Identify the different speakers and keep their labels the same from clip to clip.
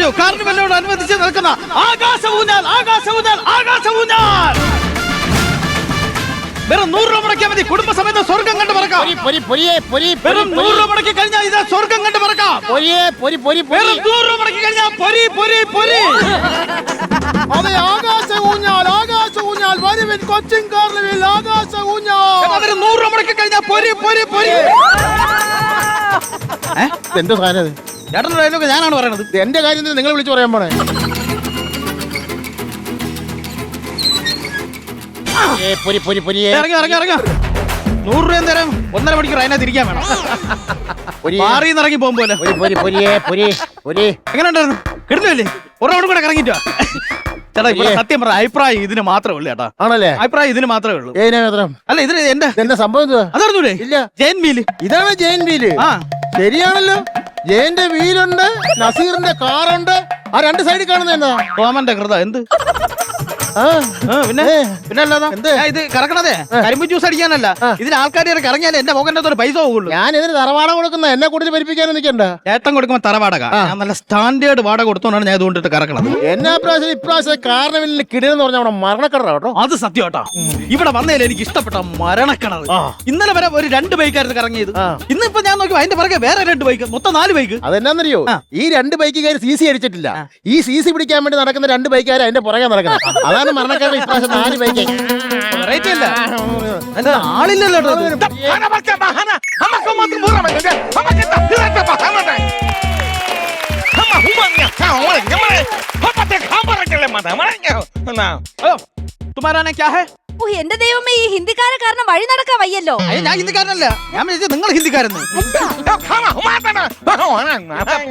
Speaker 1: വരൂ. കാർണിവലിനോട് അനുബന്ധിച്ച് നിൽക്കുന്ന ആകാശ ഊഞ്ഞാൽ, ആകാശ ഊഞ്ഞാൽ, ആകാശ ഊഞ്ഞാൽ. വെറും 100 രൂപ മുടക്കിയാൽ മതി. കുടുംബസമേതം സ്വർഗം കണ്ട് പറക്കാം. വെറും 100 രൂപ മുടക്കി കഴിഞ്ഞാൽ ഇത് സ്വർഗം കണ്ട് പറക്കാം. വെറും 100 രൂപ മുടക്കി കഴിഞ്ഞാൽ പൊരി പൊരി പൊരി.
Speaker 2: അതെ, ആകാശ ഊഞ്ഞാൽ, ആകാശ ഊഞ്ഞാൽ. വരുവിൻ കൊച്ചിൻ കാർണിവൽ, ആകാശ ഊഞ്ഞാൽ.
Speaker 1: 100 രൂപ മുടക്കി കഴിഞ്ഞാൽ പൊരി പൊരി പൊരി.
Speaker 2: എന്റെ സാധനം
Speaker 1: ചേട്ടൻ്റെ ഡയലോഗ് ഞാനാണ് പറയണത്.
Speaker 2: എന്റെ കാര്യം നിങ്ങൾ വിളിച്ചു പറയാൻ പോണേ.
Speaker 1: ഇറങ്ങി ഇറങ്ങി ഇറങ്ങ. 100 രൂപ തരാം. 1.5 മണിക്കൂർ അതിനകത്ത് ഇരിക്കാൻ വേണം. മാറിന്ന് ഇറങ്ങി പോകുമ്പോലെ. എങ്ങനെ ഉണ്ടായിരുന്നു? കിടന്നില്ലേ? ഒരു റൗണ്ട് കൂടെ ഇറങ്ങിട്ടോ. ചേട്ടാ ഇവിടെ സത്യം പറഞ്ഞ അഭിപ്രായം ഇതിന് മാത്രമേ ഉള്ളൂ ചേട്ടാ.
Speaker 2: ആണല്ലേ?
Speaker 1: അഭിപ്രായം ഇതിന് മാത്രമേ ഉള്ളൂ. അല്ല ഇതിന്
Speaker 2: എന്റെ സംഭവം
Speaker 1: അതറിഞ്ഞൂലേ?
Speaker 2: ഇല്ല.
Speaker 1: ജയൻ വീല്.
Speaker 2: ഇതാണ് ജയൻ വീല്.
Speaker 1: ആ
Speaker 2: ശരിയാണല്ലോ. ജയന്റെ വീലുണ്ട്, നസീറിന്റെ കാറുണ്ട്. ആ രണ്ട് സൈഡിൽ കാണുന്ന എന്താ?
Speaker 1: തോമന്റെ കൃത എന്ത്? പിന്നെ പിന്നെ അല്ലാതെ ഇത് കറക്കണതേ കരിമ്പ് ജ്യൂസ് അടിക്കാനല്ല. ഇതിന് ആൾക്കാർ ഇറങ്ങിയാലേ എന്റെ പോകന്റെ പൈസ പോകുള്ളൂ.
Speaker 2: ഞാൻ ഇതിന് തറവാട കൊടുക്കുന്ന എന്നെ കൂടുതൽ ഭരിപ്പിക്കാനും നിൽക്കണ്ട.
Speaker 1: ഏട്ടൻ കൊടുക്കുമ്പോ തറവാടക. ഞാൻ നല്ല സ്റ്റാൻഡേർഡ് വാടക കൊടുത്തോണ്ടാണ് ഞാൻ ഇതുകൊണ്ടിട്ട് കറക്കണത്.
Speaker 2: എന്നാ ഇപ്രാവശ്യം കാർണിവലിന് കിടിലെന്ന് പറഞ്ഞാൽ അവിടെ മരണക്കട കേട്ടോ.
Speaker 1: അത് സത്യം കേട്ടോ. ഇവിടെ വന്നതിൽ എനിക്ക് ഇഷ്ടപ്പെട്ട മരണക്കണത്. ഇന്നലെ വരെ ഒരു 2 ബൈക്കായിരുന്നു കറങ്ങിയത്. ഇന്നിപ്പോ ഞാൻ നോക്കി അതിന്റെ പുറകെ വേറെ 2 ബൈക്ക്, മൊത്തം 4 ബൈക്ക്.
Speaker 2: അതെന്നാന്നറിയോ? ഈ 2 ബൈക്കുകാർ CC അടിച്ചിട്ടില്ല. ഈ CC പിടിക്കാൻ വേണ്ടി നടക്കുന്ന 2 ബൈക്കുകാർ അതിന്റെ പുറകെ നടക്കണം. അതാണ് മരണക്കാരുടെ ഇപ്രാവശ്യം 4 ബൈക്ക്.
Speaker 1: ആളില്ലല്ലോ. തുമാരാനെ ക്യാ ഹേ?
Speaker 3: എന്റെ ദൈവമേ, ഈ ഹിന്ദിക്കാരെ കാരണം വഴി നടക്കാൻ വയ്യല്ലോ.
Speaker 1: ഞാൻ ഹിന്ദിക്കാരനല്ല. ഞാൻ വിചാരിച്ചത് നിങ്ങൾ ഹിന്ദിക്കാരെന്ന്.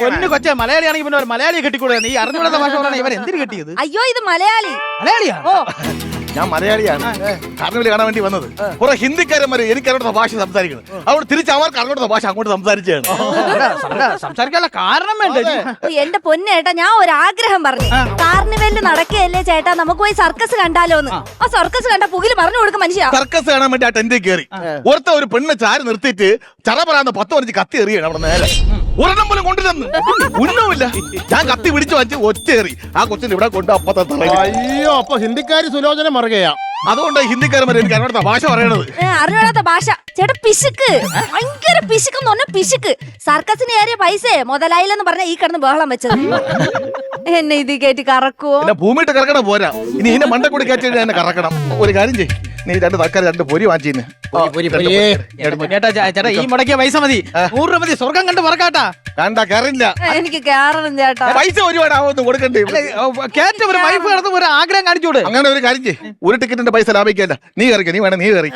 Speaker 1: പൊന്നു കൊച്ചെ, മലയാളിയാണെങ്കിൽ പിന്നെ ഒരു മലയാളിയെ കെട്ടിക്കൂടെ? ഈ അറിഞ്ഞുകൂടാത്ത ഭാഷ പറഞ്ഞാൽ ഇവർ എന്തിനു കെട്ടിയത്?
Speaker 3: അയ്യോ, ഇത് മലയാളി.
Speaker 1: മലയാളിയാ?
Speaker 2: ഞാൻ മലയാളിയാണ്. കാർണിവൽ കാണാൻ വേണ്ടി വന്നത്. കുറെ ഹിന്ദിക്കാരന്മാര് എനിക്ക് അറിയാത്ത ഭാഷ സംസാരിക്കണം. അവിടെ തിരിച്ച് അവർക്ക് അറിയാത്ത ഭാഷ അങ്ങോട്ട് സംസാരിച്ചാണ്.
Speaker 1: സംസാരിക്കാനുള്ള കാരണം വേണ്ടേ?
Speaker 3: എന്റെ പൊന്നേട്ടാ, ഞാൻ ഒരു ആഗ്രഹം പറഞ്ഞു. കാർണിവലിൽ നടക്കുകയല്ലേ ചേട്ടാ, നമുക്ക് പോയി സർക്കസ് കണ്ടാലോന്ന്. ആ സർക്കസ് കണ്ട പുകില് പറഞ്ഞു കൊടുക്കും മനുഷ്യ.
Speaker 2: സർക്കസ് കാണാൻ വേണ്ടി ആ ടെന്റിൽ കയറി ഒരുത്ത ഒരു പെണ്ണ് ചാരി നിർത്തിയിട്ട് ചറപറാന്ന് 10 മണിക്ക് കത്തി എറിയാണ്. അവിടെ നേരെ ഒരെണ്ണം പോലും കൊണ്ടുവന്നു ഉന്നമില്ല. ഞാൻ കത്തി പിടിച്ചു വച്ച് ഒറ്റേറി ആ കൊച്ചിന് ഇവിടെ കൊണ്ട് അപ്പത്തെ. അയ്യോ, അപ്പൊ ഹിന്ദിക്കാരി സുലോചന മറുകയാ. അതുകൊണ്ട് ഹിന്ദിക്കാരന്മാർ എനിക്ക് അറിയാത്ത ഭാഷ പറയണത്.
Speaker 3: അറിയാത്ത ഭാഷ ചേട്ടാ. പിശുക്ക്, ഭയങ്കര പിശുക്കെന്ന് പറഞ്ഞ പിശുക്ക്. സർക്കസിന് ഏറിയ പൈസ മുതലായില്ലെന്ന് പറഞ്ഞ ഈ കിടന്ന് ബഹളം വെച്ചത്. എന്നെ ഇത് കയറ്റി കറക്കുവോ?
Speaker 2: ഭൂമിയിട്ട് കറക്കണം പോരാ, ഇനി ഇതിന്റെ മണ്ട കൂടി കയറ്റി എന്നെ കറക്കണം. ഒരു കാര്യം ചെയ്യ്, നീ 2 തക്കാർ 2 പൊരി വാങ്ങിച്ചിന്ന്.
Speaker 1: ചേട്ടാ ഈ മുടക്കിയ പൈസ മതി. 100 രൂപ മതി. സ്വർഗം കണ്ട് പറക്കാട്ടാ.
Speaker 2: കണ്ട കയറില്ല.
Speaker 3: എനിക്ക് കയറണം ചേട്ടാ.
Speaker 2: പൈസ ഒരുപാട് ആവുമെന്ന് കൊടുക്കണ്ടേ?
Speaker 1: കേറ്റ ഒരു വൈഫ് കിടന്ന് ഒരു ആഗ്രഹം കാണിച്ചോട്.
Speaker 2: അങ്ങനെ ഒരു കാര്യം ചെയ്യ്, ഒരു ടിക്കറ്റിന്റെ പൈസ ലാഭിക്കല്ല. നീ കയറിക്ക, നീ വേണം നീ കയറി.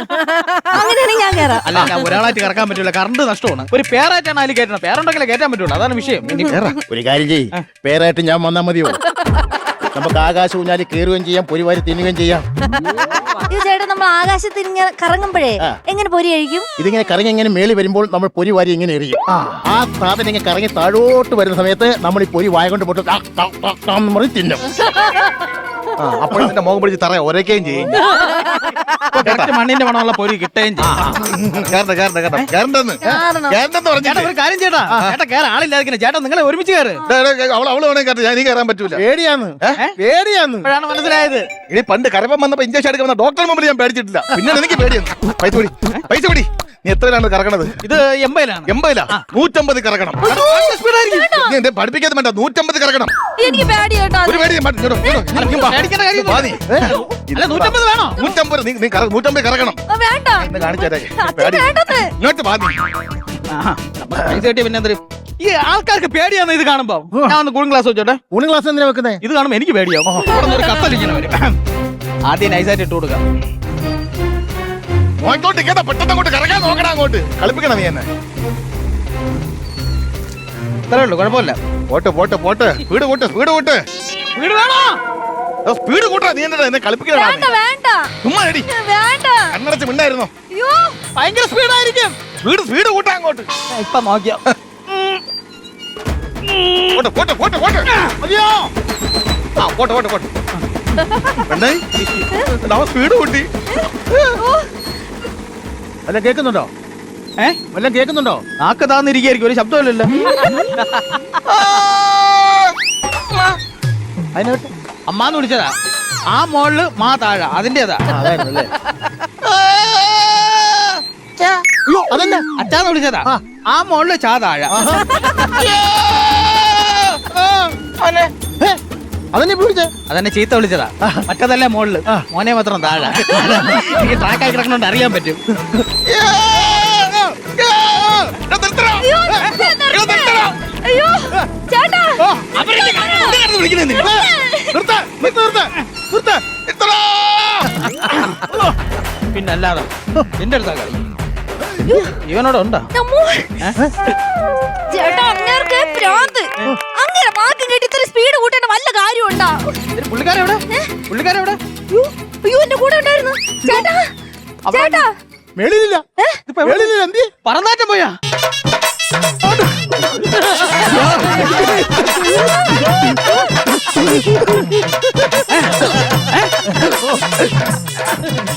Speaker 3: അങ്ങനെയാണെങ്കിൽ ഞാൻ കയറാം.
Speaker 1: അല്ല, ഒരാളായിട്ട് കറക്കാൻ പറ്റൂല, കറണ്ട് നഷ്ടമാണ്. ഒരു പേരായിട്ടാണ് അതിൽ കയറ്റണം. പേരുണ്ടെങ്കിലേ കയറ്റാൻ പറ്റുള്ളൂ. അതാണ് വിഷയം.
Speaker 2: ഒരു കാര്യം ചെയ്യ്, പേരായിട്ട് ഞാൻ വന്നാ മതിയോ? നമുക്ക് ആകാശ ഊഞ്ഞാലിൽ കയറുകയും ചെയ്യാം, പൊരിവാരി തിന്നുകയും ചെയ്യാം.
Speaker 3: ചേട്ടാ, നമ്മൾ ആകാശത്ത് ഇങ്ങനെ കറങ്ങുമ്പോഴേ എങ്ങനെ പൊരി കഴിക്കും?
Speaker 2: ഇതിങ്ങനെ കറങ്ങി ഇങ്ങനെ മേളി വരുമ്പോൾ നമ്മൾ പൊരിവാരി ഇങ്ങനെ എറിയും. ആ സാധനം ഇങ്ങനെ കറങ്ങി താഴോട്ട് വരുന്ന സമയത്ത് നമ്മൾ ഈ പൊരി വായ കൊണ്ട് പൊട്ട് തിന്നും. അപ്പോൾ ഇതിന്റെ മുഖം പിടിച്ച് തറ ഒരയ്ക്കുകയും ചെയ്യും.
Speaker 1: മണ്ണിന്റെ മണമുള്ള പൊരി കിട്ടുകയും ചെയ്യും. ഒരു കാര്യം ചേട്ടാ, ചേട്ടാ കയറാൻ ആളില്ലാതെ ചേട്ടാ നിങ്ങളെ ഒരുമിച്ച് കയറ്.
Speaker 2: അവള് വേണേ കയറി, ഞാൻ കയറാൻ പറ്റൂല. പേടിയാന്ന്.
Speaker 1: ഇപ്പോഴാണ് മനസ്സിലായത്.
Speaker 2: ഇനി പണ്ട് കരപ്പം വന്നപ്പോ ഇഞ്ചക്ഷൻ എടുക്കുന്ന ഡോക്ടർ മുമ്പിൽ ഞാൻ പേടിച്ചിട്ടില്ല. പിന്നെ എനിക്ക് പേടിയാണ്. പൈസ പിടി. നീ എത്രയിലാണ് കറക്കണത്?
Speaker 1: ഇത് 80-ലാണ്.
Speaker 2: 80-ലാ? 150 കറക്കണം. നീ എന്റെ പഠിപ്പിക്കാതെ വേണ്ട, 150 കറക്കണം.
Speaker 3: എനിക്ക് പേടി കേട്ടോ.
Speaker 2: ഒരു പേടി
Speaker 1: അല്ല 150 വേണോ?
Speaker 2: 150 കറക്കണം.
Speaker 3: വേണ്ട,
Speaker 2: കാണിച്ചേ ഇങ്ങോട്ട് പാതി.
Speaker 1: പൈസ കിട്ടിയ പിന്നെ എന്തൊരു ഈ ആൾക്കാർക്ക് പേടിയാന്ന് ഇത് കാണുമ്പോ. ഞാൻ ഒന്ന് കൂളിംഗ് ഗ്ലാസ് വെച്ചോട്ടെ.
Speaker 2: കൂളിംഗ് ഗ്ലാസ് എന്തിനാ വെക്കുന്നേ?
Speaker 1: ഇത് കാണുമ്പോ എനിക്ക് പേടിയാവും. ഒരു കത്തലിങ്ങനെ വരും. ആദ്യം നൈസായിട്ട് ഇട്ട് കൊടുക്കാം.
Speaker 2: പെട്ടെന്ന് കറക്കാൻ നോക്കണം. അങ്ങോട്ട് കളിപ്പിക്കണം നീ എന്നെ.
Speaker 1: ഇത്രേ ഉള്ളൂ, കുഴപ്പമില്ല.
Speaker 2: പോട്ട് സ്പീഡ് കൂട്ട്.
Speaker 1: വീട് വേണോ?
Speaker 2: സ്പീഡ് കൂട്ടാ. നീ എന്നെ കളിപ്പിക്കണം. ചുമ്മാ എടി, കണ്ണടച്ച് മിണ്ടായിരുന്നോ?
Speaker 1: ഭയങ്കര സ്പീഡായിരിക്കും.
Speaker 2: സ്പീഡ് കൂട്ടാ അങ്ങോട്ട്.
Speaker 1: ഇപ്പൊ നോക്കിയോ?
Speaker 2: സ്പീഡ് കൂട്ടി. വല്ല കേക്കുന്നുണ്ടോ? വല്ല കേക്കുന്നുണ്ടോ?
Speaker 1: നാക്ക് താന്നിരിക്കും, ഒരു ശബ്ദമില്ലല്ലോ. അതിനോട്ട് അമ്മാന്ന് വിളിച്ചതാ. ആ മോളില് മാ താഴെ അതിന്റേതാ.
Speaker 2: അതായിരുന്നല്ലേ?
Speaker 1: അയ്യോ അതല്ല അച്ഛാന്ന് വിളിച്ചതാ. ആ മോളില് ചാ താഴെ.
Speaker 2: അതെന്നെ വിളിച്ചേ.
Speaker 1: അതെന്നെ ചീത്ത വിളിച്ചതാ. മറ്റതല്ലേ മോളില്, മോനെ മാത്രം താഴെ. എനിക്ക് ട്രാക്കായി കിടക്കണോണ്ട് അറിയാൻ പറ്റും.
Speaker 3: അയ്യോ ചേട്ടാ
Speaker 1: പിന്നല്ലാതെ എന്റെ അടുത്താ കളി. ഇവനോട് ഉണ്ടോ?
Speaker 3: ചേട്ടാ അങ്ങേർക്ക് ഭ്രാന്ത്. അങ്ങനെ വാക്കും കേട്ട് ഇത്ര സ്പീഡ് കൂട്ടേണ്ട വല്ല കാര്യമുണ്ടോ?
Speaker 1: പുള്ളിക്കാരെവിടെ? പുള്ളിക്കാരെവിടെ?
Speaker 3: അയ്യോ എന്റെ കൂടെ ഉണ്ടായിരുന്നു. ചേട്ടാ ചേട്ടാ
Speaker 2: മേളിലില്ല. മേളിലില്ല. എന്തി
Speaker 1: പറന്നാറ്റം പോയാ?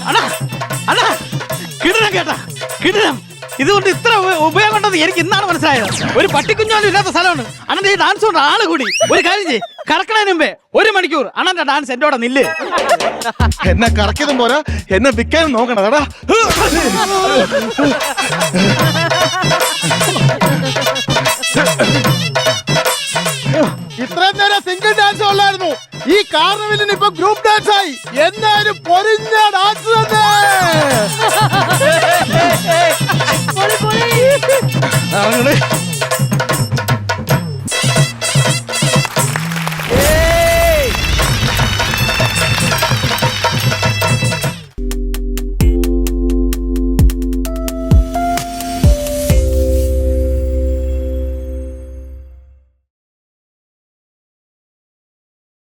Speaker 1: അണ്ണാ അണ്ണാ കിടണം കേട്ടാ കിടണം. ഇതുകൊണ്ട് ഇത്ര ഉപയോഗം ഉണ്ടെന്ന് എനിക്ക് ഇന്നാണ് മനസ്സിലായത്. ഒരു പട്ടിക്കുഞ്ഞാലും ഇല്ലാത്ത സ്ഥലമാണ്. അണ്ണന്റെ ഈ ഡാൻസ് കൊണ്ട് ആള് കൂടി. ഒരു കാര്യം ചെയ്യ്, കറക്കണതിന് മുമ്പേ 1 മണിക്കൂർ അണ്ണന്റെ ഡാൻസ് എന്റെ കൂടെ നില്ല്.
Speaker 2: എന്നെ കറക്കിയതും പോരാ, എന്നെ വിൽക്കാനും നോക്കണം കേടാ.
Speaker 4: ഇത്രയും നേരം സിംഗിൾ ഡാൻസ് ഉള്ളായിരുന്നു. ഈ കാർണിവലിന് ഇപ്പൊ ഗ്രൂപ്പ് ഡാൻസ് ആയി. എന്നാലും പൊരിഞ്ഞ ഡാൻസ് തന്നെ.
Speaker 2: ഇറങ്ങണേ.